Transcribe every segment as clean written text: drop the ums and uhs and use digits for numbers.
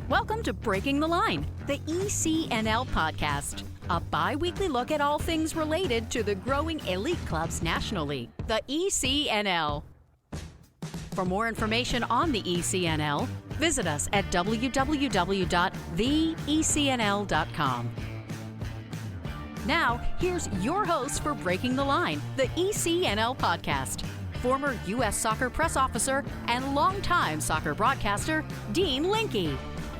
Welcome to Breaking the Line, the ECNL Podcast, a bi-weekly look at all things related to the growing elite clubs nationally, the ECNL. For more information on the ECNL, visit us at www.theecnl.com. Now, here's your host for Breaking the Line, the ECNL Podcast, former U.S. Soccer press officer and longtime soccer broadcaster, Dean Linke.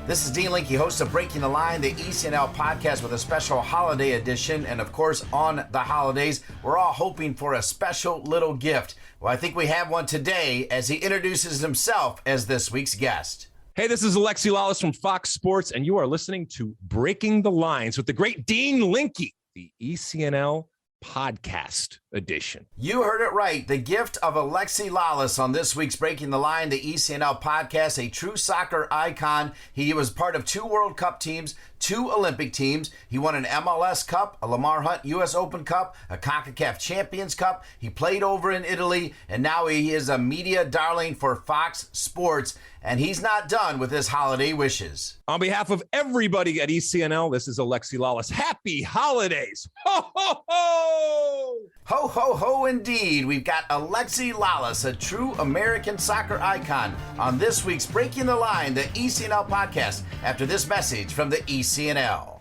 This is Dean Linke, host of Breaking the Line, the ECNL Podcast with a special holiday edition. And of course, on the holidays, we're all hoping for a special little gift. Well, I think we have one today as he introduces himself as this week's guest. Hey, this is Alexi Lalas from Fox Sports, and you are listening to Breaking the Lines with the great Dean Linke, the ECNL Podcast edition. You heard it right. The gift of Alexi Lalas on this week's Breaking the Line, the ECNL Podcast, a true soccer icon. He was part of 2 World Cup teams, 2 Olympic teams. He won an MLS Cup, a Lamar Hunt US Open Cup, a CONCACAF Champions Cup. He played over in Italy, and now he is a media darling for Fox Sports. And he's not done with his holiday wishes. On behalf of everybody at ECNL, this is Alexi Lalas. Happy holidays! Ho, ho, ho! Ho, ho, ho, indeed. We've got Alexi Lalas, a true American soccer icon, on this week's Breaking the Line, the ECNL Podcast, after this message from the ECNL.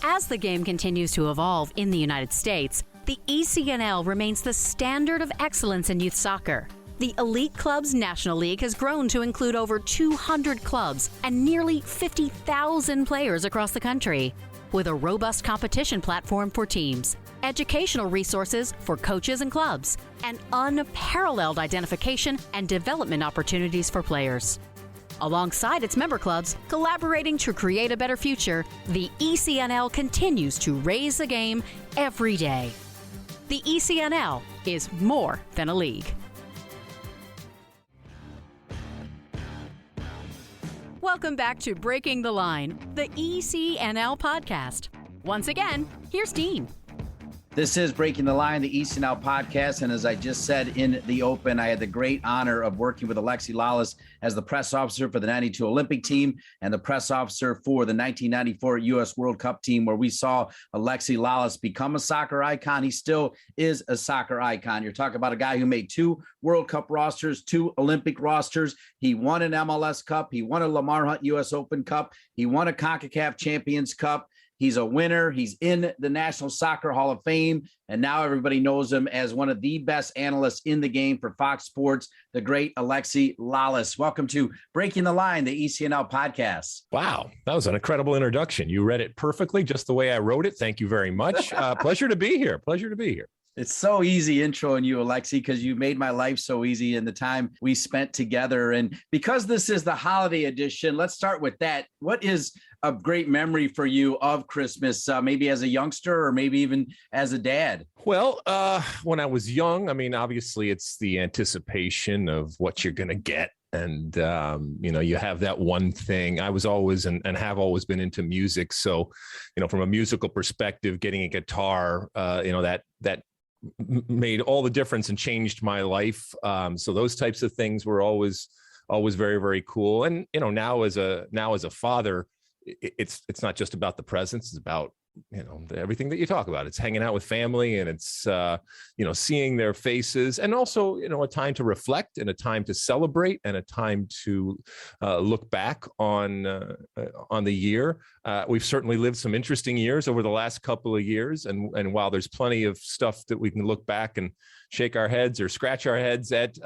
As the game continues to evolve in the United States, the ECNL remains the standard of excellence in youth soccer. The Elite Clubs National League has grown to include over 200 clubs and nearly 50,000 players across the country, with a robust competition platform for teams, educational resources for coaches and clubs, and unparalleled identification and development opportunities for players. Alongside its member clubs, collaborating to create a better future, the ECNL continues to raise the game every day. The ECNL is more than a league. Welcome back to Breaking the Line, the ECNL Podcast. Once again, here's Dean. This is Breaking the Line, the ECNL Podcast, and as I just said in the open, I had the great honor of working with Alexi Lalas as the press officer for the 92 Olympic team and the press officer for the 1994 U.S. World Cup team, where we saw Alexi Lalas become a soccer icon. He still is a soccer icon. You're talking about a guy who made 2 World Cup rosters, 2 Olympic rosters. He won an MLS Cup. He won a Lamar Hunt U.S. Open Cup. He won a CONCACAF Champions Cup. He's a winner. He's in the National Soccer Hall of Fame, and now everybody knows him as one of the best analysts in the game for Fox Sports, the great Alexi Lalas. Welcome to Breaking the Line, the ECNL Podcast. Wow, that was an incredible introduction. You read it perfectly, just the way I wrote it. Thank you very much. Pleasure to be here. Pleasure to be here. It's so easy introing you, Alexi, because you made my life so easy in the time we spent together. And because this is the holiday edition, let's start with that. What is a great memory for you of Christmas, maybe as a youngster or maybe even as a dad? Well, when I was young, I mean, obviously it's the anticipation of what you're going to get. And, you have that one thing. I was always and have always been into music. So, from a musical perspective, getting a guitar, that made all the difference and changed my life. So those types of things were always very, very cool. And, now as a father, it's not just about the presents. It's about, everything that you talk about. It's hanging out with family, and it's, seeing their faces, and also, a time to reflect and a time to celebrate and a time to look back on the year. We've certainly lived some interesting years over the last couple of years. And while there's plenty of stuff that we can look back and shake our heads or scratch our heads at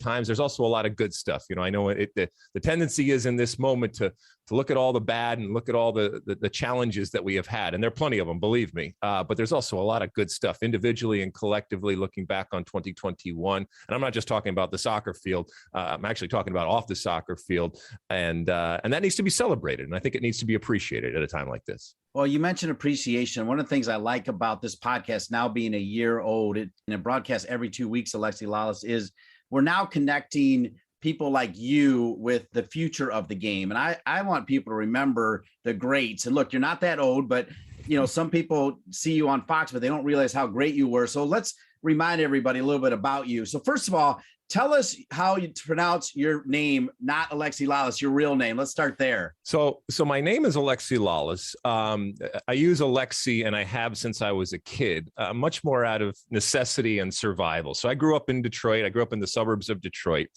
times, there's also a lot of good stuff. I know the tendency is in this moment to look at all the bad and look at all the challenges that we have had. And there are plenty of them, believe me. But there's also a lot of good stuff individually and collectively looking back on 2021. And I'm not just talking about the soccer field. I'm actually talking about off the soccer field. And that needs to be celebrated. And I think it needs to be appreciated at a time like this. Well, you mentioned appreciation. One of the things I like about this podcast now being a year old, and it broadcasts every 2 weeks, Alexi Lalas, is we're now connecting people like you with the future of the game. And I want people to remember the greats. And look, you're not that old, but some people see you on Fox, but they don't realize how great you were. So let's remind everybody a little bit about you. So first of all, Tell us how you pronounce your name, not Alexi Lalas, your real name. Let's start there. So my name is Alexi Lalas. I use Alexi, and I have since I was a kid, much more out of necessity and survival. So I grew up in Detroit. I grew up in the suburbs of Detroit.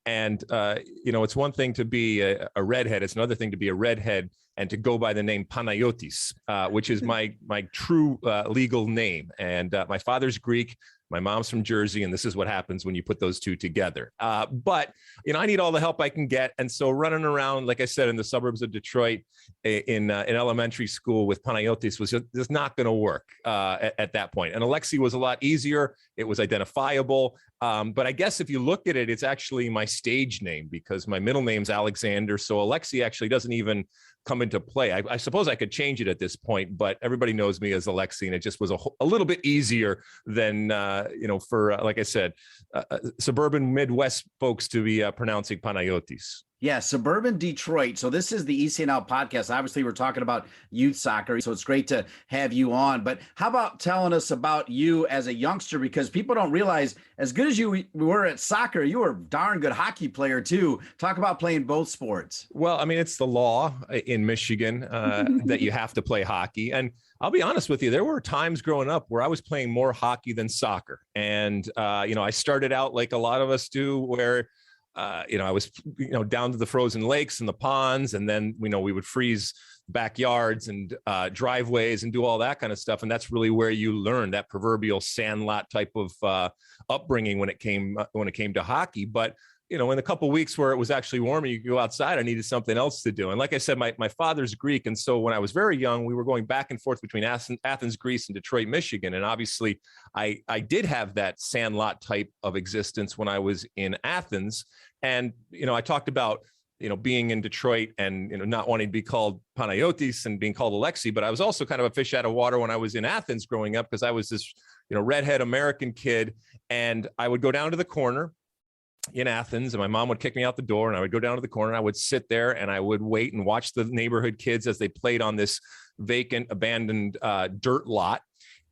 And, it's one thing to be a redhead. It's another thing to be a redhead and to go by the name Panayotis, which is my true legal name. And my father's Greek. My mom's from Jersey, and this is what happens when you put those two together. But, I need all the help I can get. And so running around, like I said, in the suburbs of Detroit in elementary school with Panayotis was just not going to work at that point. And Alexi was a lot easier. It was identifiable. But I guess if you look at it, it's actually my stage name because my middle name's Alexander. So Alexi actually doesn't even come into play. I suppose I could change it at this point, but everybody knows me as Alexi, and it just was a little bit easier than, for, like I said, suburban Midwest folks to be pronouncing Panayotis. Yeah, suburban Detroit. So this is the ECNL podcast. Obviously, we're talking about youth soccer, so it's great to have you on. But how about telling us about you as a youngster? Because people don't realize, as good as you were at soccer, you were a darn good hockey player too. Talk about playing both sports. Well, I mean, it's the law in Michigan that you have to play hockey. And I'll be honest with you, there were times growing up where I was playing more hockey than soccer. And, I started out like a lot of us do, where I was, down to the frozen lakes and the ponds, and then, we would freeze backyards and driveways and do all that kind of stuff. And that's really where you learn that proverbial sandlot type of upbringing when it came to hockey. But, in a couple of weeks where it was actually warm and you could go outside, I needed something else to do. And like I said, my father's Greek. And so when I was very young, we were going back and forth between Athens, Greece, and Detroit, Michigan. And obviously I did have that sandlot type of existence when I was in Athens. And, I talked about, being in Detroit and, not wanting to be called Panayotis and being called Alexi, but I was also kind of a fish out of water when I was in Athens growing up, because I was this, redhead American kid. And I would go down to the corner in Athens, and my mom would kick me out the door, and I would go down to the corner. I would sit there and I would wait and watch the neighborhood kids as they played on this vacant, abandoned dirt lot.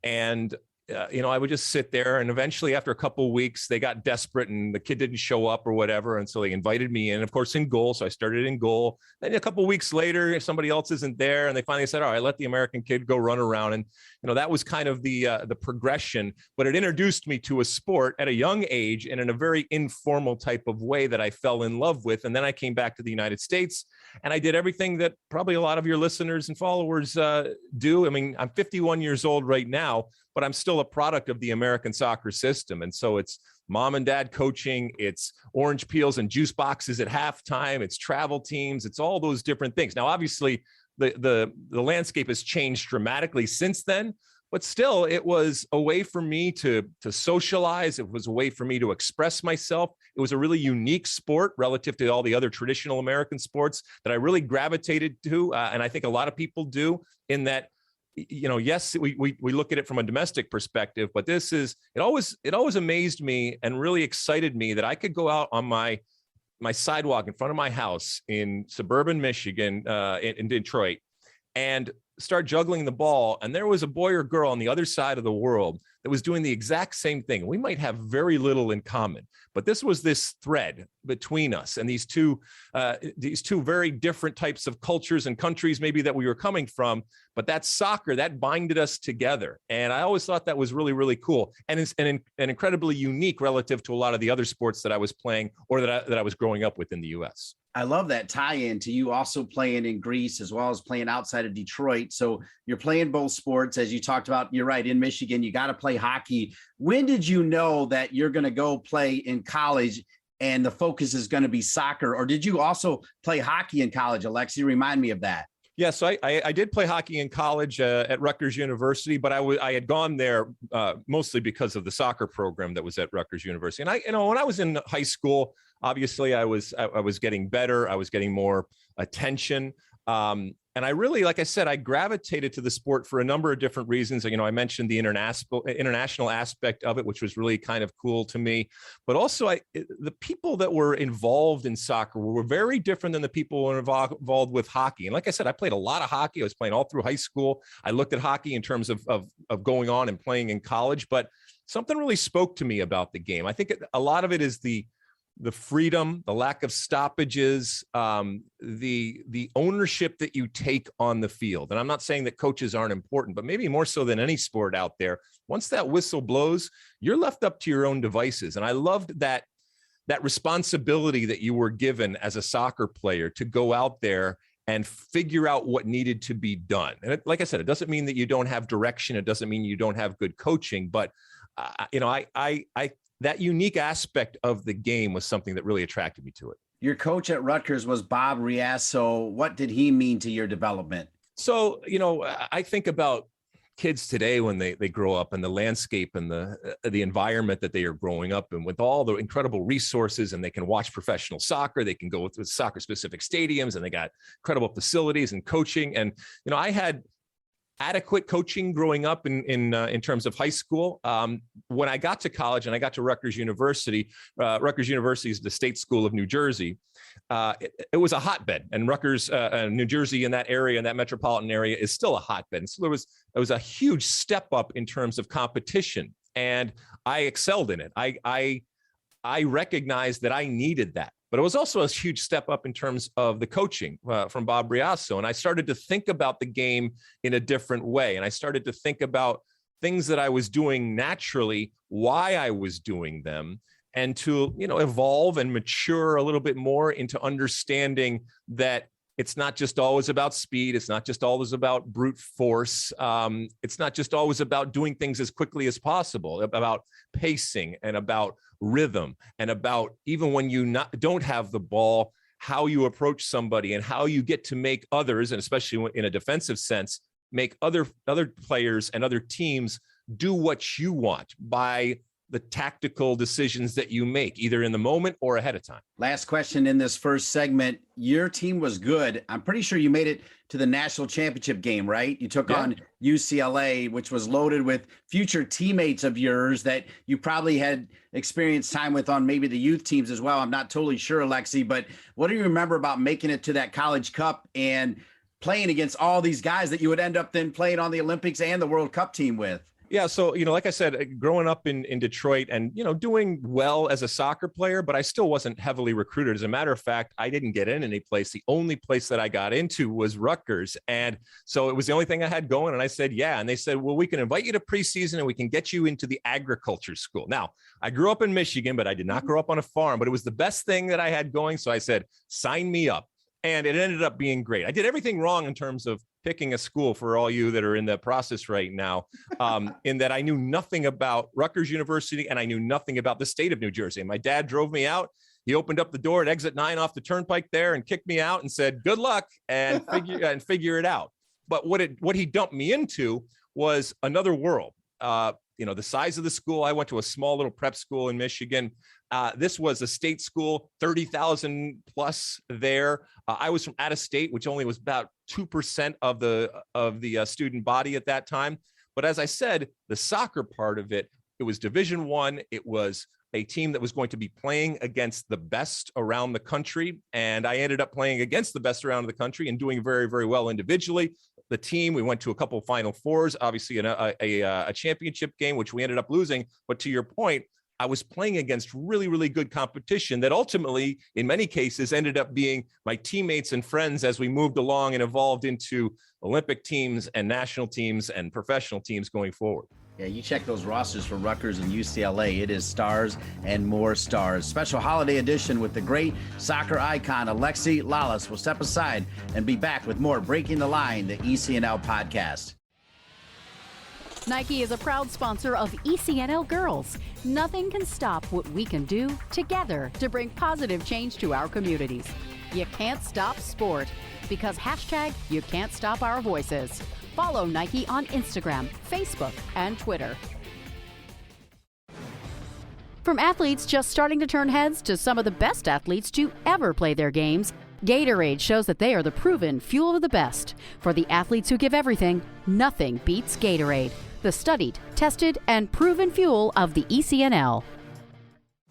And I would just sit there, and eventually after a couple of weeks, they got desperate and the kid didn't show up or whatever. And so they invited me in, of course, in goal. So I started in goal. Then a couple of weeks later, if somebody else isn't there, and they finally said, all right, let the American kid go run around. And, that was kind of the progression, but it introduced me to a sport at a young age and in a very informal type of way that I fell in love with. And then I came back to the United States, and I did everything that probably a lot of your listeners and followers do. I mean, I'm 51 years old right now, but I'm still a product of the American soccer system. And so it's mom and dad coaching, it's orange peels and juice boxes at halftime, it's travel teams, it's all those different things. Now, obviously, the landscape has changed dramatically since then, but still, it was a way for me to socialize. It was a way for me to express myself. It was a really unique sport relative to all the other traditional American sports that I really gravitated to. And I think a lot of people do, in that, yes, we look at it from a domestic perspective, but it always amazed me and really excited me that I could go out on my sidewalk in front of my house in suburban Michigan, in Detroit, and start juggling the ball. And there was a boy or girl on the other side of the world that was doing the exact same thing. We might have very little in common, but this was this thread between us and these two very different types of cultures and countries maybe that we were coming from, but that soccer, that binded us together. And I always thought that was really, really cool. And it's and incredibly unique relative to a lot of the other sports that I was playing or that I was growing up with in the US. I love that tie-in to you also playing in Greece as well as playing outside of Detroit. So you're playing both sports, as you talked about. You're right, in Michigan, you got to play hockey. When did you know that you're going to go play in college and the focus is going to be soccer? Or did you also play hockey in college, Alexi? Remind me of that. Yeah, so I did play hockey in college at Rutgers University, but I had gone there mostly because of the soccer program that was at Rutgers University. And when I was in high school, obviously I was getting better. I was getting more attention. And I really, like I said, I gravitated to the sport for a number of different reasons. I mentioned the international aspect of it, which was really kind of cool to me. But also, the people that were involved in soccer were very different than the people who were involved with hockey. And like I said, I played a lot of hockey. I was playing all through high school. I looked at hockey in terms of going on and playing in college. But something really spoke to me about the game. I think a lot of it is the the freedom, the lack of stoppages, the ownership that you take on the field. And I'm not saying that coaches aren't important, but maybe more so than any sport out there. Once that whistle blows, you're left up to your own devices. And I loved that responsibility that you were given as a soccer player to go out there and figure out what needed to be done. And like I said, it doesn't mean that you don't have direction. It doesn't mean you don't have good coaching, but that unique aspect of the game was something that really attracted me to it. Your coach at Rutgers was Bob Riasso. What did he mean to your development? So, I think about kids today when they grow up and the landscape and the environment that they are growing up in with all the incredible resources, and they can watch professional soccer. They can go to soccer specific stadiums, and they got incredible facilities and coaching. And, I had adequate coaching growing up in terms of high school. When I got to college and I got to Rutgers University is the state school of New Jersey. It was a hotbed, and Rutgers, New Jersey, in that area, in that metropolitan area, is still a hotbed. And so it was a huge step up in terms of competition, and I excelled in it. I recognized that I needed that. But it was also a huge step up in terms of the coaching from Bob Riasso. And I started to think about the game in a different way. And I started to think about things that I was doing naturally, why I was doing them, and to, evolve and mature a little bit more into understanding that it's not just always about speed. It's not just always about brute force. It's not just always about doing things as quickly as possible, about pacing and about rhythm, and about even when you don't have the ball, how you approach somebody and how you get to make others, and especially in a defensive sense, make other players and other teams do what you want by the tactical decisions that you make, either in the moment or ahead of time. Last question in this first segment. Your team was good. I'm pretty sure you made it to the national championship game, right? You took on UCLA, which was loaded with future teammates of yours that you probably had experienced time with on maybe the youth teams as well. I'm not totally sure, Alexi, but what do you remember about making it to that College Cup and playing against all these guys that you would end up then playing on the Olympics and the World Cup team with? Yeah. So, like I said, growing up in Detroit and, doing well as a soccer player, but I still wasn't heavily recruited. As a matter of fact, I didn't get in any place. The only place that I got into was Rutgers. And so it was the only thing I had going. And I said, yeah. And they said, well, we can invite you to preseason and we can get you into the agriculture school. Now, I grew up in Michigan, but I did not grow up on a farm, but it was the best thing that I had going. So I said, sign me up. And it ended up being great. I did everything wrong in terms of picking a school for all you that are in that process right now, in that I knew nothing about Rutgers University and I knew nothing about the state of New Jersey. And my dad drove me out. He opened up the door at exit 9 off the turnpike there and kicked me out and said, good luck and figure it out. But what he dumped me into was another world. The size of the school. I went to a small little prep school in Michigan. This was a state school, 30,000 plus there. I was from out of state, which only was about 2% of the student body at that time. But as I said, the soccer part of it was Division I. It was a team that was going to be playing against the best around the country. And I ended up playing against the best around the country and doing very, very well individually. The team, we went to a couple of Final Fours, obviously a championship game, which we ended up losing. But to your point, I was playing against really, really good competition that ultimately, in many cases, ended up being my teammates and friends as we moved along and evolved into Olympic teams and national teams and professional teams going forward. Yeah, you check those rosters for Rutgers and UCLA. It is stars and more stars. Special holiday edition with the great soccer icon, Alexi Lalas. We'll step aside and be back with more Breaking the Line, the ECNL podcast. Nike is a proud sponsor of ECNL Girls. Nothing can stop what we can do together to bring positive change to our communities. You can't stop sport because #you can't stop our voices. Follow Nike on Instagram, Facebook, and Twitter. From athletes just starting to turn heads to some of the best athletes to ever play their games, Gatorade shows that they are the proven fuel of the best. For the athletes who give everything, nothing beats Gatorade, the studied, tested, and proven fuel of the ECNL.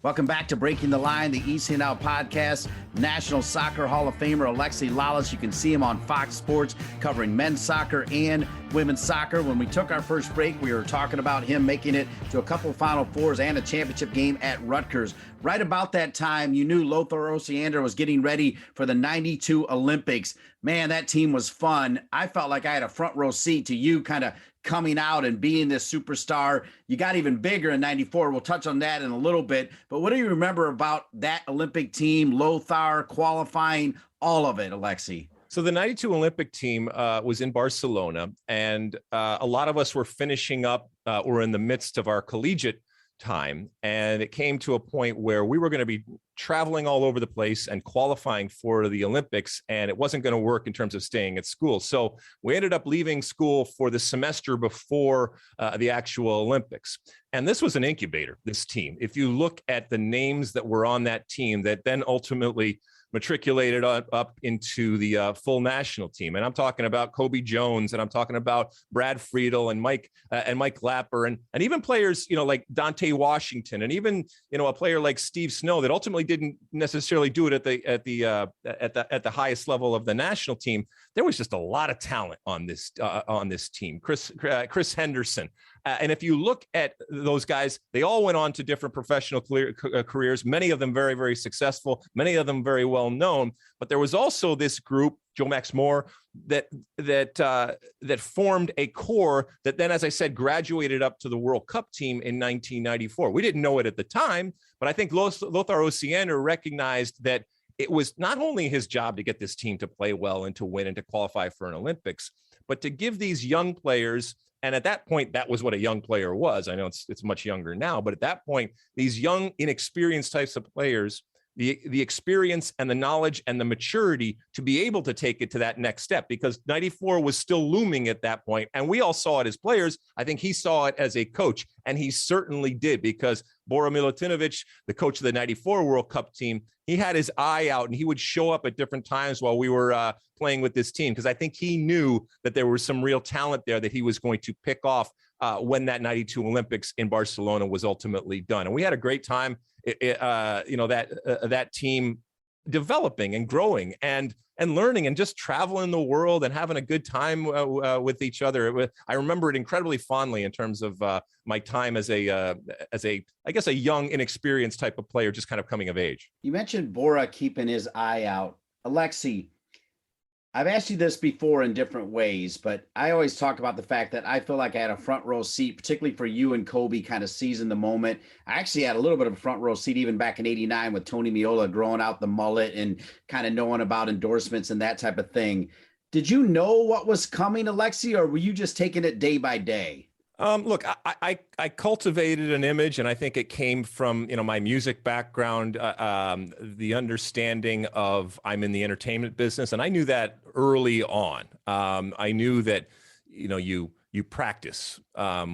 Welcome back to Breaking the Line, the ECNL Podcast. National Soccer Hall of Famer Alexi Lalas. You can see him on Fox Sports covering men's soccer and women's soccer. When we took our first break, we were talking about him making it to a couple Final Fours and a championship game at Rutgers. Right about that time, you knew Lothar Osiander was getting ready for the 92 Olympics. Man, that team was fun. I felt like I had a front row seat to you kind of coming out and being this superstar. You got even bigger in 94. We'll touch on that in a little bit. But what do you remember about that Olympic team, Lothar, qualifying, all of it, Alexi? So the 92 Olympic team was in Barcelona, and a lot of us were finishing up or in the midst of our collegiate time. And it came to a point where we were going to be traveling all over the place and qualifying for the Olympics, and it wasn't going to work in terms of staying at school. So we ended up leaving school for the semester before the actual Olympics. And this was an incubator, this team. If you look at the names that were on that team that then ultimately matriculated up into the full national team. And I'm talking about Kobe Jones, and I'm talking about Brad Friedel and Mike Lapper, and even players, like Dante Washington, and even, a player like Steve Snow that ultimately didn't necessarily do it at the highest level of the national team. There was just a lot of talent on this team. Chris Henderson. And if you look at those guys, they all went on to different professional careers, many of them very, very successful, many of them very well known. But there was also this group, Joe Max Moore, that formed a core that then, as I said, graduated up to the World Cup team in 1994. We didn't know it at the time, but I think Lothar Osiander recognized that it was not only his job to get this team to play well and to win and to qualify for an Olympics, but to give these young players. And at that point, that was what a young player was. I know it's much younger now, but at that point, these young, inexperienced types of players, the experience and the knowledge and the maturity to be able to take it to that next step, because 94 was still looming at that point. And we all saw it as players. I think he saw it as a coach, and he certainly did, because Bora Milutinovic, the coach of the 94 World Cup team, he had his eye out, and he would show up at different times while we were playing with this team, because I think he knew that there was some real talent there that he was going to pick off when that 92 Olympics in Barcelona was ultimately done. And we had a great time, that team developing and growing and learning and just traveling the world and having a good time with each other. I remember it incredibly fondly in terms of my time as a young, inexperienced type of player, just kind of coming of age. You mentioned Bora keeping his eye out. Alexi, I've asked you this before in different ways, but I always talk about the fact that I feel like I had a front row seat, particularly for you and Kobe kind of seizing the moment. I actually had a little bit of a front row seat even back in '89 with Tony Meola growing out the mullet and kind of knowing about endorsements and that type of thing. Did you know what was coming, Alexi, or were you just taking it day by day? Look, I cultivated an image, and I think it came from, my music background, the understanding of I'm in the entertainment business. And I knew that early on. I knew that, you practice,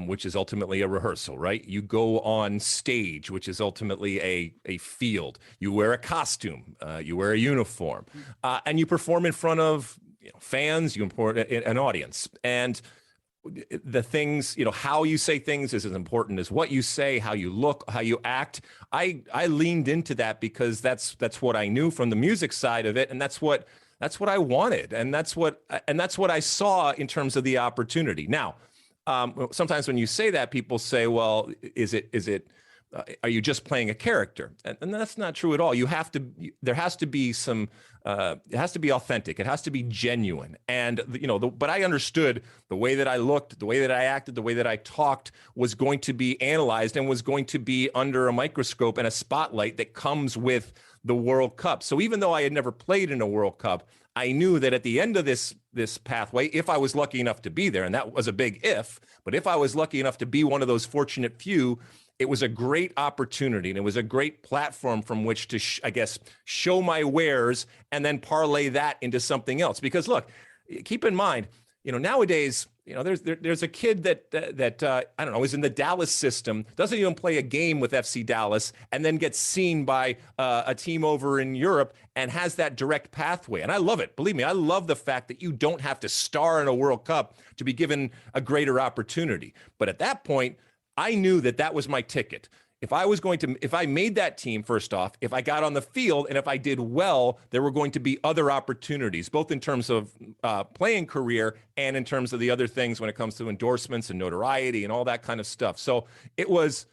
which is ultimately a rehearsal, right? You go on stage, which is ultimately a field. You wear a costume, you wear a uniform, and you perform in front of fans, you import an audience. And the things, how you say things is as important as what you say, how you look, how you act. I leaned into that because that's what I knew from the music side of it. And that's what I wanted. And that's what I saw in terms of the opportunity. Now, sometimes when you say that, people say, well, are you just playing a character? And that's not true at all. There has to be some, it has to be authentic. It has to be genuine. And, but I understood the way that I looked, the way that I acted, the way that I talked was going to be analyzed and was going to be under a microscope and a spotlight that comes with the World Cup. So even though I had never played in a World Cup, I knew that at the end of this pathway, if I was lucky enough to be there, and that was a big if, but if I was lucky enough to be one of those fortunate few, it was a great opportunity, and it was a great platform from which to, show my wares and then parlay that into something else. Because look, keep in mind, nowadays, there's a kid that I don't know, is in the Dallas system, doesn't even play a game with FC Dallas, and then gets seen by a team over in Europe and has that direct pathway. And I love it. Believe me, I love the fact that you don't have to star in a World Cup to be given a greater opportunity. But at that point, I knew that was my ticket. if I made that team, first off, if I got on the field and if I did well, there were going to be other opportunities, both in terms of playing career and in terms of the other things when it comes to endorsements and notoriety and all that kind of stuff. So it was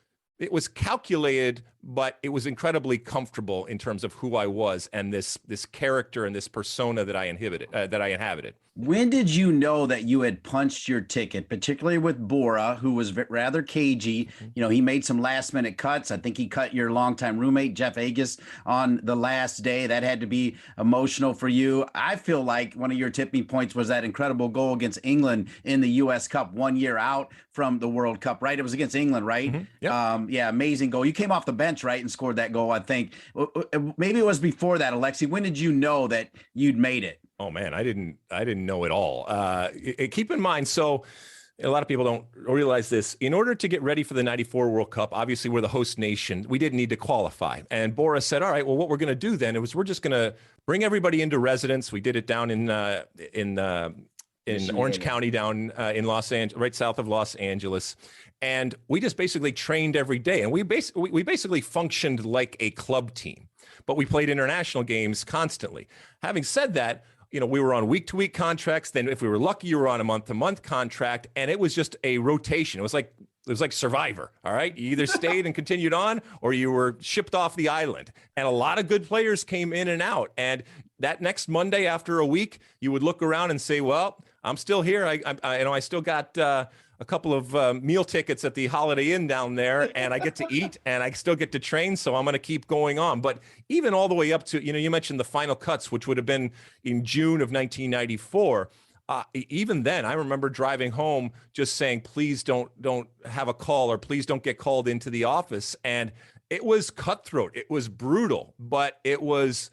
calculated, but it was incredibly comfortable in terms of who I was and this character and this persona that I inhabited. When did you know that you had punched your ticket, particularly with Bora, who was rather cagey? You know, he made some last minute cuts. I think he cut your longtime roommate, Jeff Agus, on the last day. That had to be emotional for you. I feel like one of your tipping points was that incredible goal against England in the U.S. Cup 1 year out from the World Cup, right? It was against England, right? Mm-hmm. Yep. Yeah, amazing goal. You came off the bench, right, and scored that goal, I think. Maybe it was before that, Alexi. When did you know that you'd made it? Oh man, I didn't know at all. Keep in mind, so a lot of people don't realize this. In order to get ready for the '94 World Cup, obviously we're the host nation. We didn't need to qualify. And Bora said, "All right, well, what we're going to do then is we're just going to bring everybody into residence." We did it down in Orange County, down in Los Angeles, right south of Los Angeles. And we just basically trained every day, and we basically functioned like a club team, but we played international games constantly. Having said that, you know, we were on week-to-week contracts. Then if we were lucky, you were on a month-to-month contract, and it was just a rotation. It was like Survivor. All right. You either stayed and continued on, or you were shipped off the island. And a lot of good players came in and out. And that next Monday after a week, you would look around and say, well, I'm still here. I still got a couple of meal tickets at the Holiday Inn down there, and I get to eat and I still get to train. So I'm going to keep going on. But even all the way up to, you know, you mentioned the final cuts, which would have been in June of 1994. Even then, I remember driving home just saying, please don't have a call, or please don't get called into the office. And it was cutthroat. It was brutal, but it was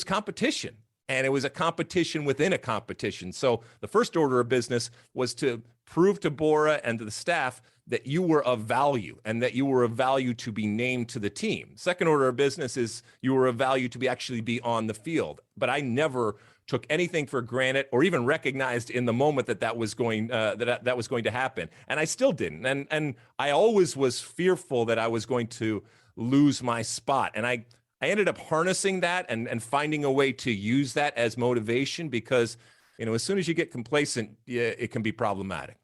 competition. And it was a competition within a competition. So the first order of business was to prove to Bora and to the staff that you were of value, and that you were of value to be named to the team. Second order of business is you were of value to actually be on the field. But I never took anything for granted, or even recognized in the moment that was going to happen. And I still didn't. And I always was fearful that I was going to lose my spot. And I ended up harnessing that and finding a way to use that as motivation, because, you know, as soon as you get complacent, it can be problematic.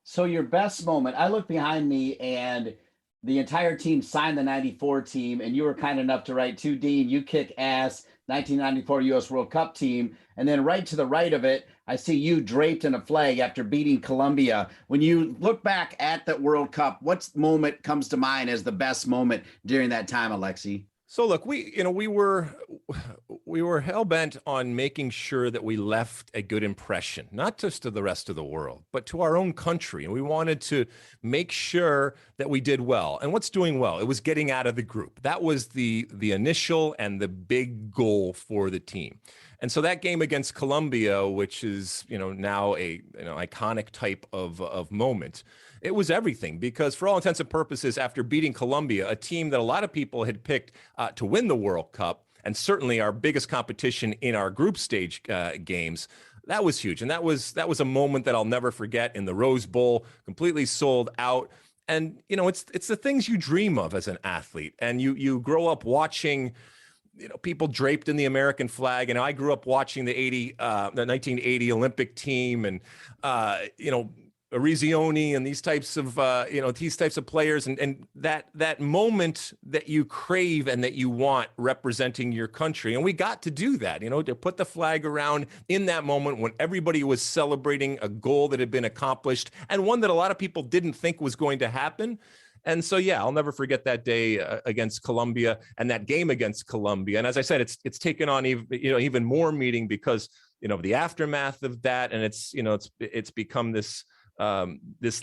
So your best moment, I look behind me and the entire team signed the 94 team, and you were kind enough to write to Dean, you kick ass, 1994 U.S. World Cup team. And then right to the right of it, I see you draped in a flag after beating Colombia. When you look back at that World Cup, what moment comes to mind as the best moment during that time, Alexi? So look, we were hell-bent on making sure that we left a good impression, not just to the rest of the world, but to our own country. And we wanted to make sure that we did well. And what's doing well? It was getting out of the group. That was the initial and the big goal for the team. And so that game against Colombia, which is, you know, now a iconic type of moment, it was everything, because for all intents and purposes, after beating Colombia, a team that a lot of people had picked to win the World Cup, and certainly our biggest competition in our group stage games, that was huge. And that was a moment that I'll never forget in the Rose Bowl, completely sold out. And, you know, it's the things you dream of as an athlete. And you grow up watching, you know, people draped in the American flag. And I grew up watching the 1980 Olympic team, and, you know, Arizioni and these types of players, and that moment that you crave and that you want representing your country. And we got to do that, you know, to put the flag around in that moment when everybody was celebrating a goal that had been accomplished, and one that a lot of people didn't think was going to happen. And so, yeah, I'll never forget that day against Colombia, and that game against Colombia. And as I said, it's taken on even more meaning because, you know, the aftermath of that, and it's become this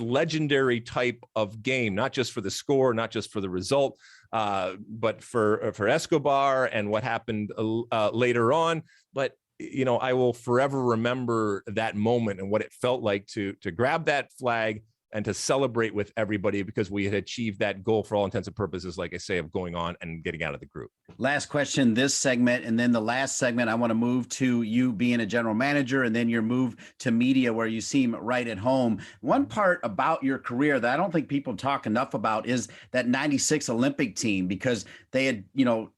legendary type of game, not just for the score, not just for the result, but for Escobar and what happened later on. But, you know, I will forever remember that moment and what it felt like to grab that flag and to celebrate with everybody because we had achieved that goal for all intents and purposes, like I say, of going on and getting out of the group. Last question, this segment, and then the last segment, I want to move to you being a general manager and then your move to media where you seem right at home. One part about your career that I don't think people talk enough about is that 96 Olympic team, because they had,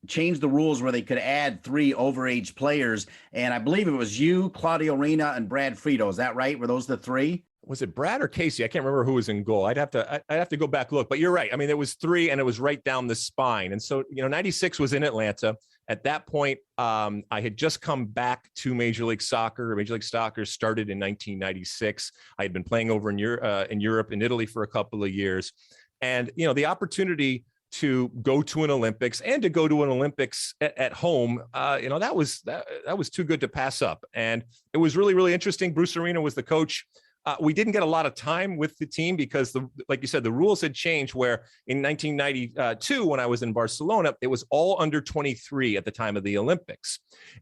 changed the rules where they could add 3 overage players. And I believe it was you, Claudio Reyna, and Brad Friedel. Is that right? Were those the 3? Was it Brad or Casey? I can't remember who was in goal. I'd have to go back look, but you're right. I mean, it was 3 and it was right down the spine. And so, 96 was in Atlanta. At that point, I had just come back to Major League Soccer. Major League Soccer started in 1996. I had been playing over in Europe, in Italy for a couple of years. And, the opportunity to go to an Olympics and to go to an Olympics at home, that was too good to pass up. And it was really, really interesting. Bruce Arena was the coach. We didn't get a lot of time with the team because, like you said, the rules had changed where in 1992, when I was in Barcelona, it was all under 23 at the time of the Olympics.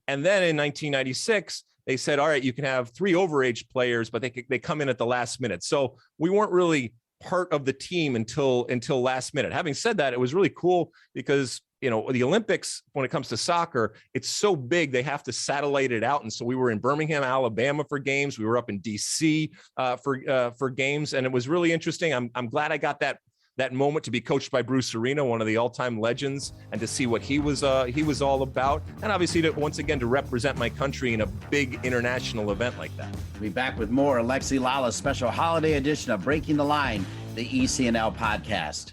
And then in 1996, they said, all right, you can have 3 overage players, but they come in at the last minute. So we weren't really part of the team until last minute. Having said that, it was really cool because the Olympics, when it comes to soccer, it's so big, they have to satellite it out. And so we were in Birmingham, Alabama for games. We were up in DC for games. And it was really interesting. I'm glad I got that moment to be coached by Bruce Arena, one of the all-time legends, and to see what he was all about. And obviously once again, to represent my country in a big international event like that. We'll be back with more Alexi Lalas special holiday edition of Breaking the Line, the ECNL podcast.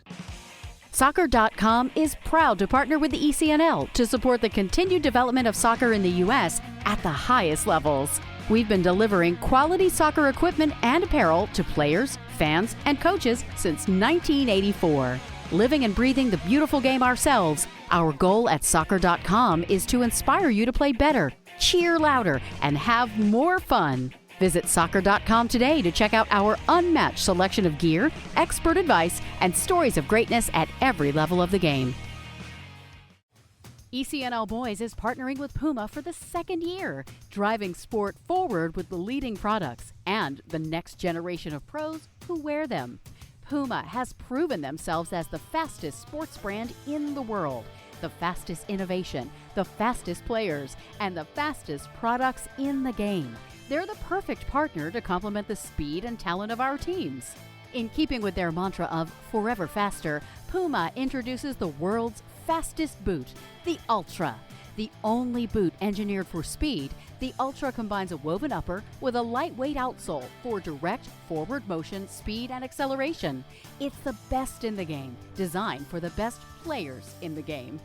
Soccer.com is proud to partner with the ECNL to support the continued development of soccer in the U.S. at the highest levels. We've been delivering quality soccer equipment and apparel to players, fans, and coaches since 1984. Living and breathing the beautiful game ourselves, our goal at Soccer.com is to inspire you to play better, cheer louder, and have more fun. Visit Soccer.com today to check out our unmatched selection of gear, expert advice, and stories of greatness at every level of the game. ECNL Boys is partnering with Puma for the 2nd year, driving sport forward with the leading products and the next generation of pros who wear them. Puma has proven themselves as the fastest sports brand in the world, the fastest innovation, the fastest players, and the fastest products in the game. They're the perfect partner to complement the speed and talent of our teams. In keeping with their mantra of forever faster, Puma introduces the world's fastest boot, the Ultra. The only boot engineered for speed, the Ultra combines a woven upper with a lightweight outsole for direct forward motion, speed, and acceleration. It's the best in the game, designed for the best players in the game.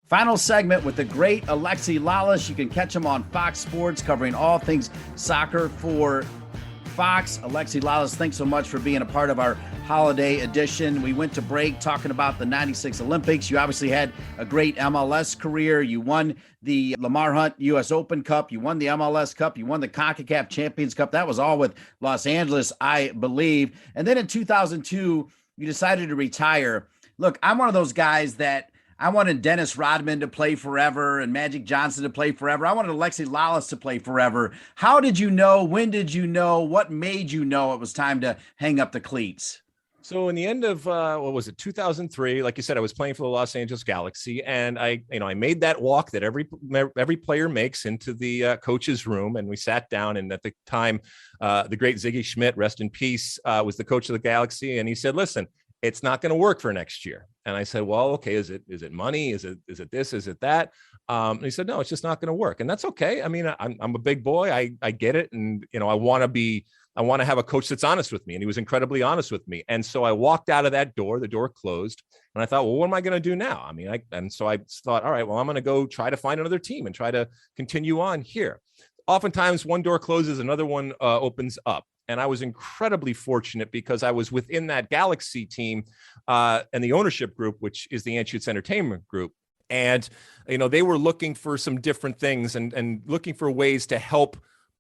Final segment with the great Alexi Lalas. You can catch him on Fox Sports, covering all things soccer for Fox. Alexi Lalas, thanks so much for being a part of our holiday edition. We went to break talking about the 96 Olympics. You obviously had a great MLS career. You won the Lamar Hunt U.S. Open Cup. You won the MLS Cup. You won the CONCACAF Champions Cup. That was all with Los Angeles, I believe. And then in 2002, you decided to retire. Look, I'm one of those guys that I wanted Dennis Rodman to play forever and Magic Johnson to play forever. I wanted Alexi Lalas to play forever. How did you know? When did you know? What made you know it was time to hang up the cleats? So in the end of, 2003, like you said, I was playing for the Los Angeles Galaxy, and I made that walk that every player makes into the coach's room. And we sat down, and at the time, the great Ziggy Schmidt, rest in peace, was the coach of the Galaxy. And he said, listen, it's not going to work for next year. And I said, well, okay, is it money? Is it this? Is it that? And he said, no, it's just not going to work. And that's okay. I mean, I'm a big boy. I get it. And, I want to have a coach that's honest with me. And he was incredibly honest with me. And so I walked out of that door, the door closed, and I thought, well, what am I going to do now? I mean, so I thought, all right, well, I'm going to go try to find another team and try to continue on here. Oftentimes one door closes, another one opens up. And I was incredibly fortunate because I was within that Galaxy team and the ownership group, which is the Anschutz Entertainment Group. And, they were looking for some different things and looking for ways to help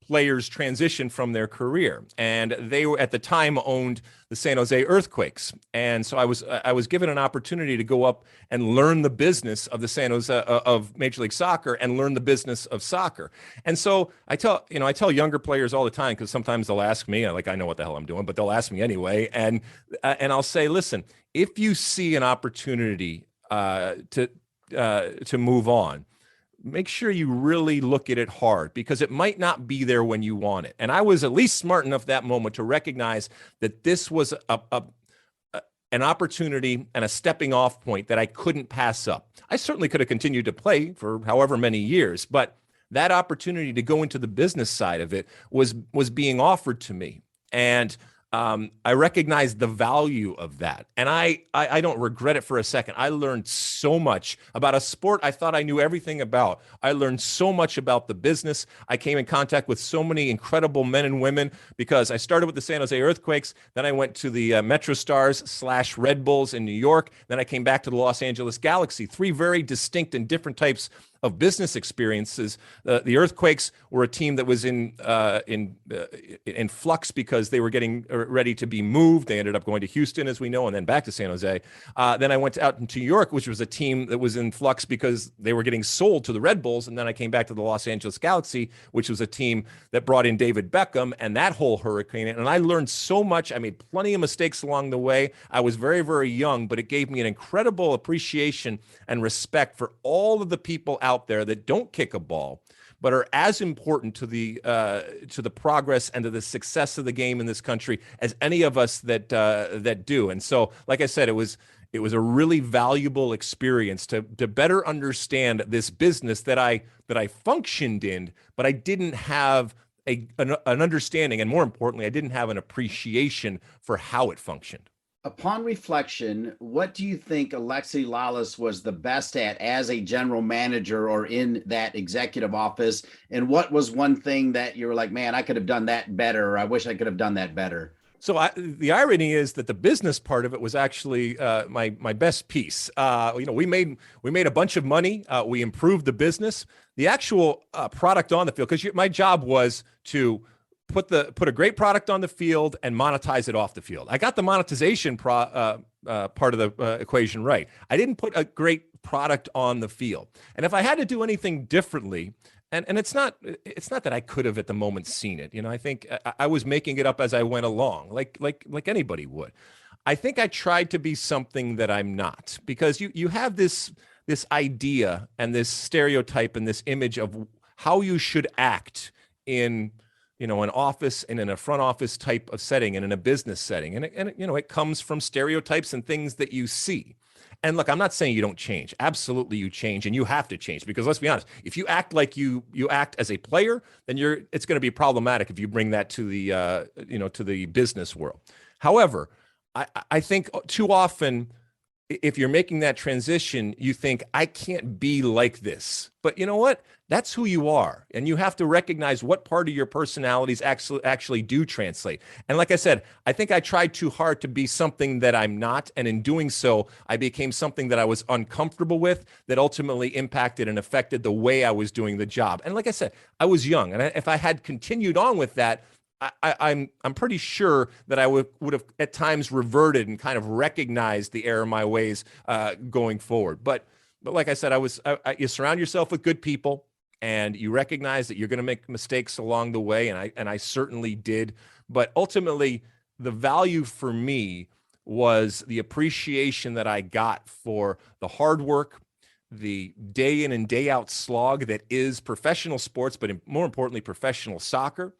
players transition from their career. And they were at the time owned the San Jose Earthquakes. And so I was given an opportunity to go up and learn the business of the San Jose of Major League Soccer and learn the business of soccer. And so I tell younger players all the time, because sometimes they'll ask me, like, I know what the hell I'm doing, but they'll ask me anyway. And I'll say, listen, if you see an opportunity to move on, make sure you really look at it hard, because it might not be there when you want it. And I was at least smart enough that moment to recognize that this was an opportunity and a stepping off point that I couldn't pass up. I certainly could have continued to play for however many years, but that opportunity to go into the business side of it was being offered to me. And I recognized the value of that. And I don't regret it for a second. I learned so much about a sport I thought I knew everything about. I learned so much about the business. I came in contact with so many incredible men and women, because I started with the San Jose Earthquakes. Then I went to the Metro Stars / Red Bulls in New York. Then I came back to the Los Angeles Galaxy. 3 very distinct and different types of business experiences. The Earthquakes were a team that was in flux because they were getting ready to be moved. They ended up going to Houston, as we know, and then back to San Jose. Then I went out into New York, which was a team that was in flux because they were getting sold to the Red Bulls. And then I came back to the Los Angeles Galaxy, which was a team that brought in David Beckham and that whole hurricane. And I learned so much. I made plenty of mistakes along the way. I was very, very young, but it gave me an incredible appreciation and respect for all of the people out there that don't kick a ball, but are as important to the progress and to the success of the game in this country as any of us that do. And so, like I said, it was a really valuable experience to better understand this business that I functioned in, but I didn't have an understanding, and more importantly, I didn't have an appreciation for how it functioned. Upon reflection, what do you think Alexi Lalas was the best at as a general manager or in that executive office? And what was one thing that you were like, man, I could have done that better, or I wish I could have done that better? So the irony is that the business part of it was actually my best piece. We made a bunch of money. We improved the business. The actual product on the field, because my job was to put a great product on the field and monetize it off the field. I got the monetization part of the equation right. I didn't put a great product on the field. And if I had to do anything differently, and it's not that I could have at the moment seen it. I think I was making it up as I went along, like anybody would. I think I tried to be something that I'm not, because you have this idea and this stereotype and this image of how you should act in an office and in a front office type of setting and in a business setting. And it comes from stereotypes and things that you see. And look, I'm not saying you don't change. Absolutely you change, and you have to change, because let's be honest, if you act like you act as a player, then it's going to be problematic if you bring that to the business world. However, I think too often, if you're making that transition, you think, I can't be like this. But you know what? That's who you are. And you have to recognize what part of your personalities actually do translate. And like I said, I think I tried too hard to be something that I'm not. And in doing so, I became something that I was uncomfortable with, that ultimately impacted and affected the way I was doing the job. And like I said, I was young. And if I had continued on with that, I'm pretty sure that I would have at times reverted and kind of recognized the error of my ways going forward. But like I said, you surround yourself with good people, and you recognize that you're going to make mistakes along the way, and I certainly did. But ultimately, the value for me was the appreciation that I got for the hard work, the day in and day out slog that is professional sports, but more importantly, professional soccer.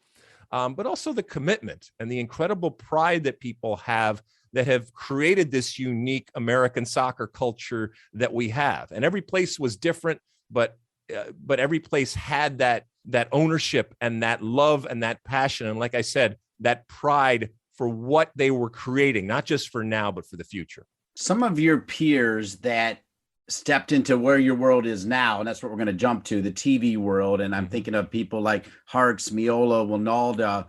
But also the commitment and the incredible pride that people have that have created this unique American soccer culture that we have. And every place was different, but every place had that ownership and that love and that passion. And like I said, that pride for what they were creating, not just for now, but for the future. Some of your peers that stepped into where your world is now, and that's what we're going to jump to, the TV world. And I'm thinking of people like Harks, Miola, Winalda,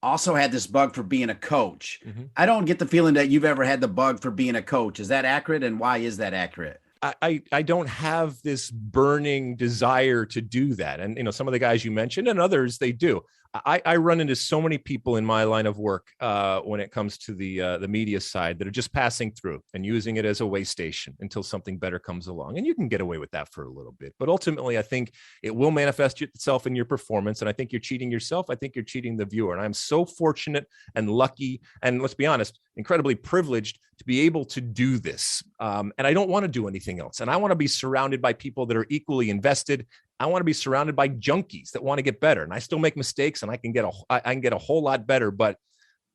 also had this bug for being a coach. Mm-hmm. I don't get the feeling that you've ever had the bug for being a coach. Is that accurate? And why is that accurate? I don't have this burning desire to do that. And, some of the guys you mentioned and others, they do. I run into so many people in my line of work when it comes to the media side that are just passing through and using it as a way station until something better comes along. And you can get away with that for a little bit. But ultimately, I think it will manifest itself in your performance. And I think you're cheating yourself. I think you're cheating the viewer. And I'm so fortunate and lucky, and let's be honest, incredibly privileged to be able to do this. And I don't want to do anything else. And I want to be surrounded by people that are equally invested. I want to be surrounded by junkies that want to get better. And I still make mistakes, and I can get a whole lot better. But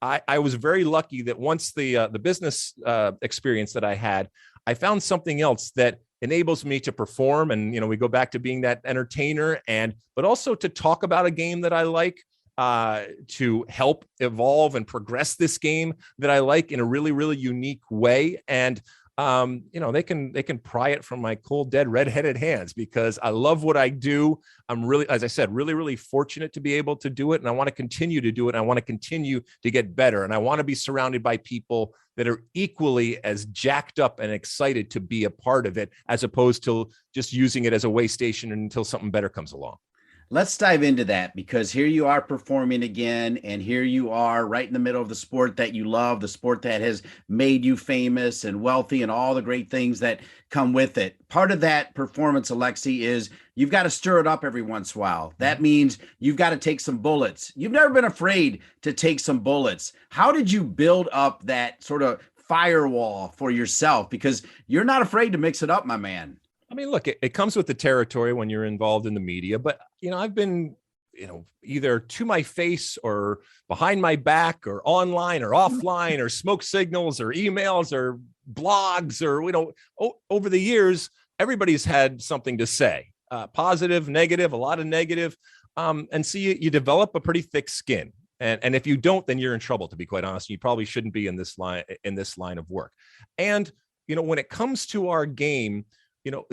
I was very lucky that once the business experience that I had, I found something else that enables me to perform. And, we go back to being that entertainer, but also to talk about a game that I like, to help evolve and progress this game that I like in a really, really unique way. And they can pry it from my cold, dead, redheaded hands because I love what I do. I'm really, as I said, really, really fortunate to be able to do it. And I want to continue to do it. And I want to continue to get better. And I want to be surrounded by people that are equally as jacked up and excited to be a part of it, as opposed to just using it as a way station until something better comes along. Let's dive into that, because here you are performing again, and here you are right in the middle of the sport that you love, the sport that has made you famous and wealthy and all the great things that come with it. Part of that performance, Alexi, is you've got to stir it up every once in a while. That means you've got to take some bullets. You've never been afraid to take some bullets. How did you build up that sort of firewall for yourself? Because you're not afraid to mix it up, my man. I mean, look, it comes with the territory when you're involved in the media, but, I've been, either to my face or behind my back or online or offline or smoke signals or emails or blogs or, over the years, everybody's had something to say, positive, negative, a lot of negative. And so you develop a pretty thick skin. And if you don't, then you're in trouble, to be quite honest. You probably shouldn't be in this line of work. And, when it comes to our game,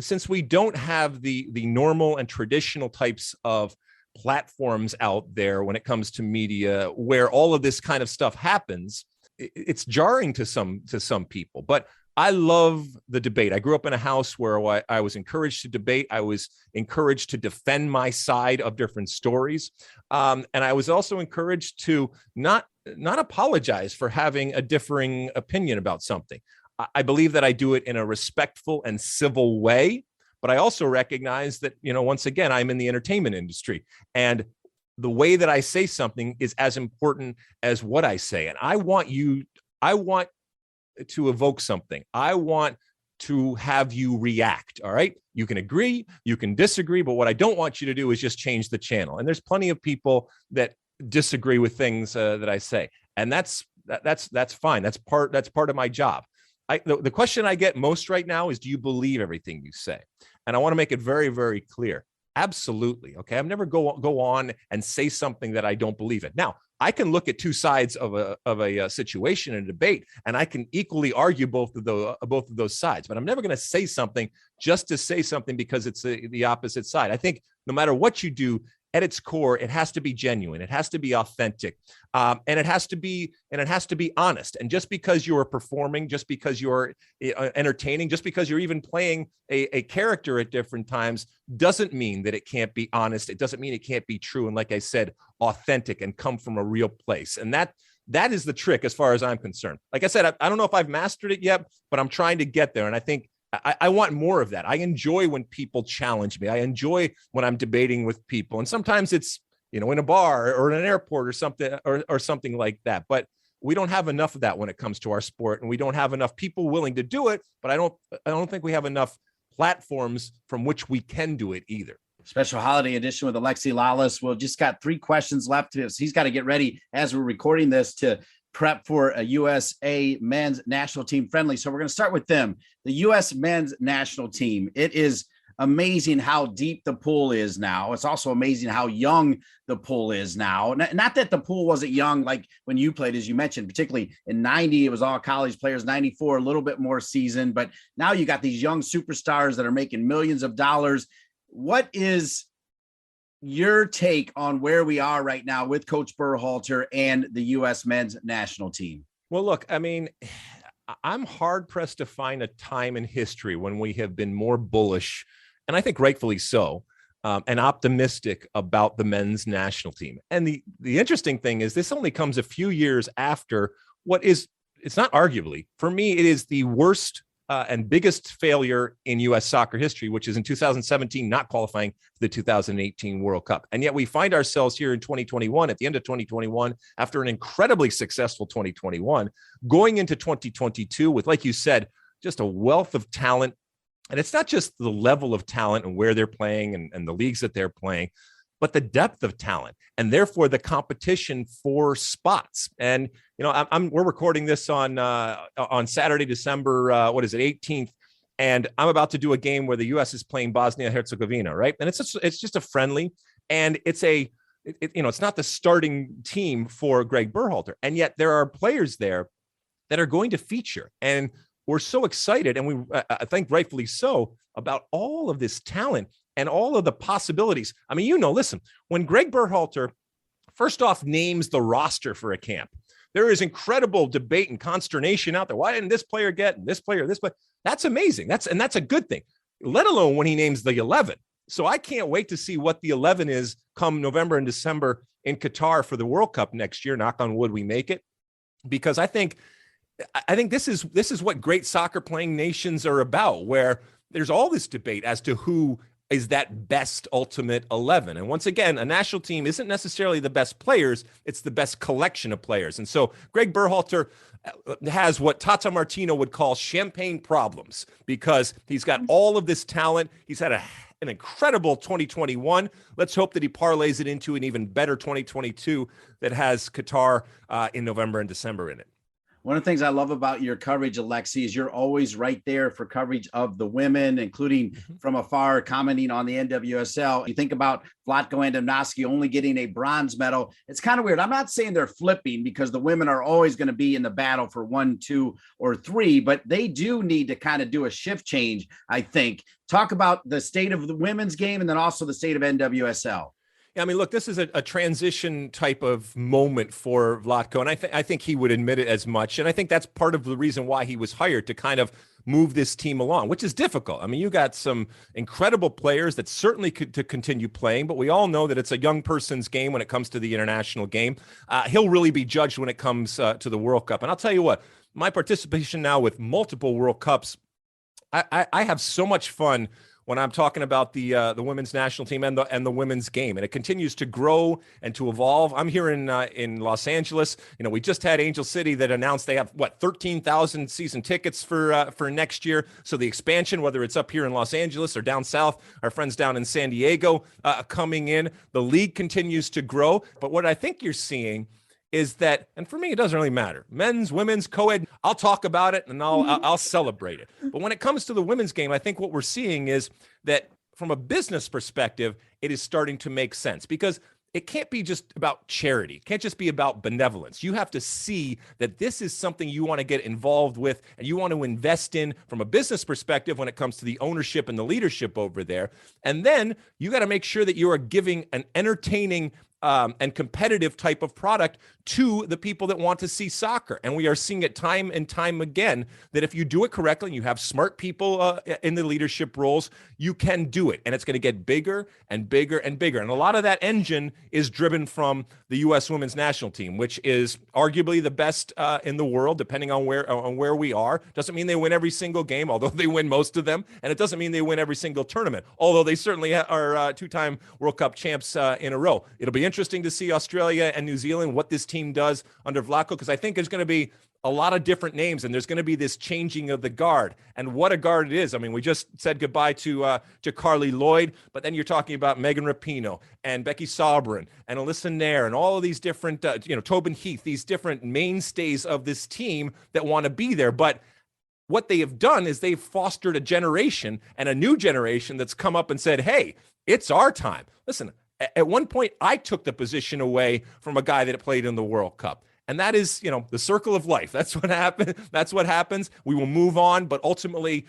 since we don't have the normal and traditional types of platforms out there when it comes to media where all of this kind of stuff happens, it's jarring to some people. But I love the debate. I grew up in a house where I was encouraged to debate. I was encouraged to defend my side of different stories. And I was also encouraged to not apologize for having a differing opinion about something. I believe that I do it in a respectful and civil way, but I also recognize that, once again, I'm in the entertainment industry, and the way that I say something is as important as what I say. And I want to evoke something. I want to have you react. All right. You can agree, you can disagree, but what I don't want you to do is just change the channel. And there's plenty of people that disagree with things that I say. And that's fine. That's part of my job. The question I get most right now is, do you believe everything you say? And I want to make it very, very clear. Absolutely. Okay. I'm never go on and say something that I don't believe in. Now, I can look at two sides of a situation and a debate, and I can equally argue both of those sides, but I'm never going to say something just to say something because it's the opposite side. I think no matter what you do, at its core, it has to be genuine. It has to be authentic, and it has to be honest. And just because you're performing, just because you're entertaining, just because you're even playing a character at different times, doesn't mean that it can't be honest. It doesn't mean it can't be true. And like I said, authentic and come from a real place. And that is the trick, as far as I'm concerned. Like I said, I don't know if I've mastered it yet, but I'm trying to get there. And I think I want more of that. I enjoy when people challenge me. I enjoy when I'm debating with people. And sometimes it's, in a bar or in an airport or something, or something like that. But we don't have enough of that when it comes to our sport, and we don't have enough people willing to do it. But I don't think we have enough platforms from which we can do it either. Special holiday edition with Alexi Lalas. We'll just got 3 questions left. He's got to get ready as we're recording this to prep for a USA men's national team friendly. So we're going to start with them. The US men's national team. It is amazing how deep the pool is now. It's also amazing how young the pool is now. Not that the pool wasn't young like when you played, as you mentioned, particularly in 90, it was all college players, 94, a little bit more seasoned, but now you got these young superstars that are making millions of dollars. What is your take on where we are right now with Coach Berhalter and the U.S. men's national team? Well, look, I mean, I'm hard pressed to find a time in history when we have been more bullish, and I think rightfully so, and optimistic about the men's national team. And the interesting thing is this only comes a few years after what is, it's not arguably, for me, it is the worst and biggest failure in U.S. soccer history, which is in 2017, not qualifying for the 2018 World Cup. And yet we find ourselves here in 2021, at the end of 2021, after an incredibly successful 2021, going into 2022 with, like you said, just a wealth of talent. And it's not just the level of talent and where they're playing and the leagues that they're playing, but the depth of talent and therefore the competition for spots. And, you know, we're recording this on Saturday, December, 18th. And I'm about to do a game where the U.S. is playing Bosnia-Herzegovina, right? And it's just a friendly, and it's it's not the starting team for Greg Berhalter. And yet there are players there that are going to feature. And we're so excited, and I think rightfully so, about all of this talent and all of the possibilities. I mean, listen, when Greg Berhalter first off names the roster for a camp, there is incredible debate and consternation out there. Why didn't this player get, and this player, this player? That's amazing. That's a good thing, let alone when he names the 11. So I can't wait to see what the 11 is come November and December in Qatar for the World Cup next year. Knock on wood, we make it, because I think this is what great soccer playing nations are about, where there's all this debate as to who is that best ultimate 11. And once again, a national team isn't necessarily the best players, it's the best collection of players. And so Greg Berhalter has what Tata Martino would call champagne problems, because he's got all of this talent. He's had an incredible 2021. Let's hope that he parlays it into an even better 2022 that has Qatar in November and December in it. One of the things I love about your coverage, Alexi, is you're always right there for coverage of the women, including from afar, commenting on the NWSL. You think about Vlatko Andonovski only getting a bronze medal. It's kind of weird. I'm not saying they're flipping, because the women are always going to be in the battle for 1, 2, or 3, but they do need to kind of do a shift change, I think. Talk about the state of the women's game and then also the state of NWSL. Yeah, I mean, look, this is a transition type of moment for Vlatko, and I think he would admit it as much. And I think that's part of the reason why he was hired, to kind of move this team along, which is difficult. I mean, you got some incredible players that certainly could to continue playing, but we all know that it's a young person's game when it comes to the international game. He'll really be judged when it comes to the World Cup. And I'll tell you what, my participation now with multiple World Cups, I have so much fun when I'm talking about the women's national team and the women's game, and it continues to grow and to evolve. I'm here in Los Angeles. We just had Angel City that announced they have 13,000 season tickets for next year. So the expansion, whether it's up here in Los Angeles or down south, our friends down in San Diego coming in, the league continues to grow. But what I think you're seeing is that, and for me, it doesn't really matter. Men's, women's, co-ed, I'll talk about it and I'll celebrate it. But when it comes to the women's game, I think what we're seeing is that from a business perspective, it is starting to make sense, because it can't be just about charity. It can't just be about benevolence. You have to see that this is something you want to get involved with and you want to invest in from a business perspective when it comes to the ownership and the leadership over there. And then you got to make sure that you are giving an entertaining and competitive type of product to the people that want to see soccer. And we are seeing it time and time again that if you do it correctly and you have smart people in the leadership roles, you can do it. And it's going to get bigger and bigger and bigger. And a lot of that engine is driven from the U.S. women's national team, which is arguably the best in the world, depending on where we are. Doesn't mean they win every single game, although they win most of them. And it doesn't mean they win every single tournament, although they certainly are two-time World Cup champs in a row. It'll be interesting to see Australia and New Zealand, what this team does under Vlatko, because I think there's going to be a lot of different names, and there's going to be this changing of the guard. And what a guard it is. I mean, we just said goodbye to Carly Lloyd, but then you're talking about Megan Rapinoe and Becky Sauerbrunn and Alyssa Nair and all of these different, Tobin Heath, these different mainstays of this team that want to be there. But what they have done is they've fostered a generation and a new generation that's come up and said, hey, it's our time. Listen, at one point, I took the position away from a guy that played in the World Cup. And that is, the circle of life. That's what happened. That's what happens. We will move on. But ultimately,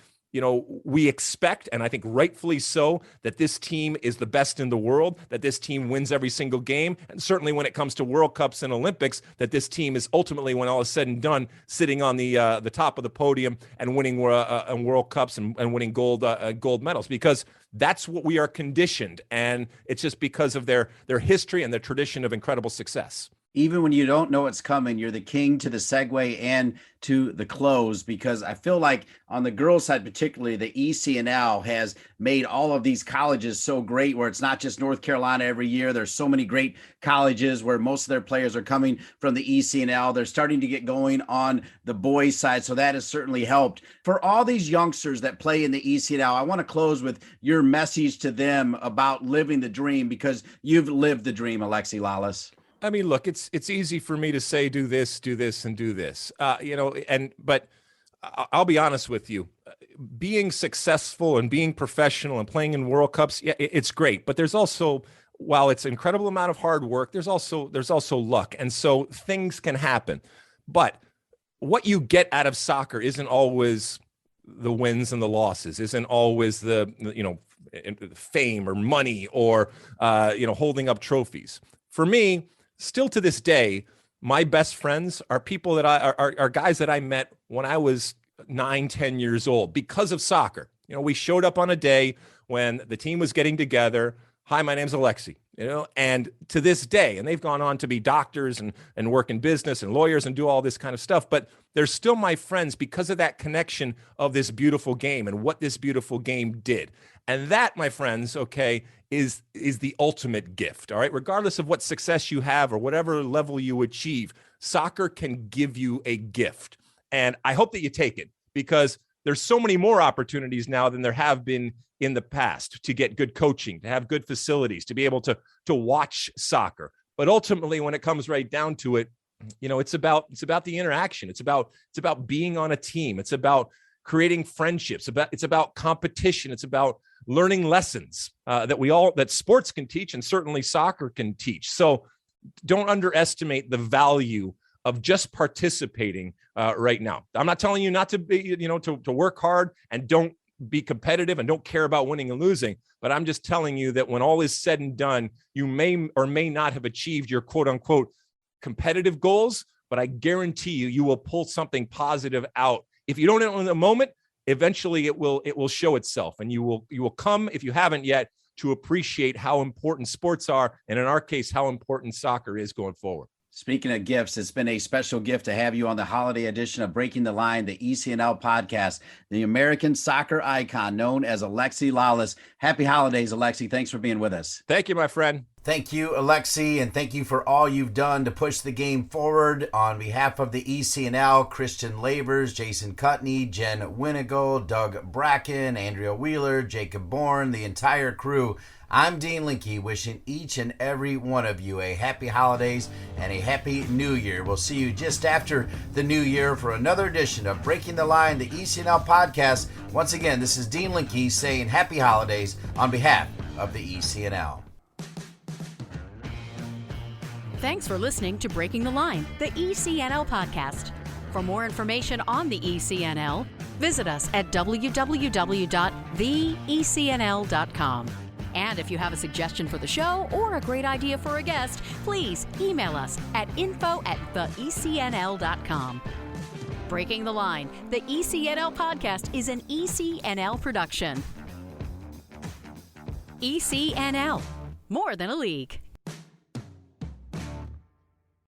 we expect, and I think rightfully so, that this team is the best in the world, that this team wins every single game. And certainly when it comes to World Cups and Olympics, that this team is ultimately, when all is said and done, sitting on the top of the podium and winning World Cups and winning gold medals, because that's what we are conditioned. And it's just because of their history and their tradition of incredible success. Even when you don't know what's coming, you're the king to the segue and to the close, because I feel like on the girls' side, particularly, the ECNL has made all of these colleges so great, where it's not just North Carolina every year. There's so many great colleges where most of their players are coming from the ECNL. They're starting to get going on the boys' side, so that has certainly helped. For all these youngsters that play in the ECNL, I want to close with your message to them about living the dream, because you've lived the dream, Alexi Lalas. I mean, look, it's easy for me to say, do this, and do this, but I'll be honest with you, being successful and being professional and playing in World Cups, yeah, it's great. But there's also, while it's an incredible amount of hard work, there's also luck. And so things can happen. But what you get out of soccer isn't always the wins and the losses, isn't always the fame or money or, holding up trophies. For me, still to this day, my best friends are people that are guys that I met when I was 9-10 years old because of soccer. We showed up on a day when the team was getting together. Hi, my name's Alexi, and to this day, and they've gone on to be doctors and work in business and lawyers and do all this kind of stuff, but they're still my friends because of that connection of this beautiful game and what this beautiful game did. And that, my friends, okay, is the ultimate gift, all right? Regardless of what success you have or whatever level you achieve, soccer can give you a gift. And I hope that you take it, because there's so many more opportunities now than there have been in the past to get good coaching, to have good facilities, to be able to watch soccer. But ultimately, when it comes right down to it, it's about the interaction. It's about being on a team. It's about creating friendships. It's about competition. It's about learning lessons that sports can teach, and certainly soccer can teach. So don't underestimate the value of just participating right now. I'm not telling you not to be, to work hard and don't be competitive and don't care about winning and losing. But I'm just telling you that when all is said and done, you may or may not have achieved your quote unquote competitive goals, but I guarantee you will pull something positive out. If you don't know in the moment, eventually it will show itself, and you will come, if you haven't yet, to appreciate how important sports are, and in our case, how important soccer is going forward. Speaking of gifts, it's been a special gift to have you on the holiday edition of Breaking the Line, the ECNL podcast, the American soccer icon known as Alexi Lalas. Happy holidays, Alexi. Thanks for being with us. Thank you, my friend. Thank you, Alexi, and thank you for all you've done to push the game forward. On behalf of the ECNL, Christian Labers, Jason Cutney, Jen Winigal, Doug Bracken, Andrea Wheeler, Jacob Bourne, the entire crew, I'm Dean Linke, wishing each and every one of you a happy holidays and a happy new year. We'll see you just after the new year for another edition of Breaking the Line, the ECNL podcast. Once again, this is Dean Linke saying happy holidays on behalf of the ECNL. Thanks for listening to Breaking the Line, the ECNL podcast. For more information on the ECNL, visit us at www.theecnl.com. And if you have a suggestion for the show or a great idea for a guest, please email us at info@theecnl.com. Breaking the Line, the ECNL podcast is an ECNL production. ECNL, more than a league.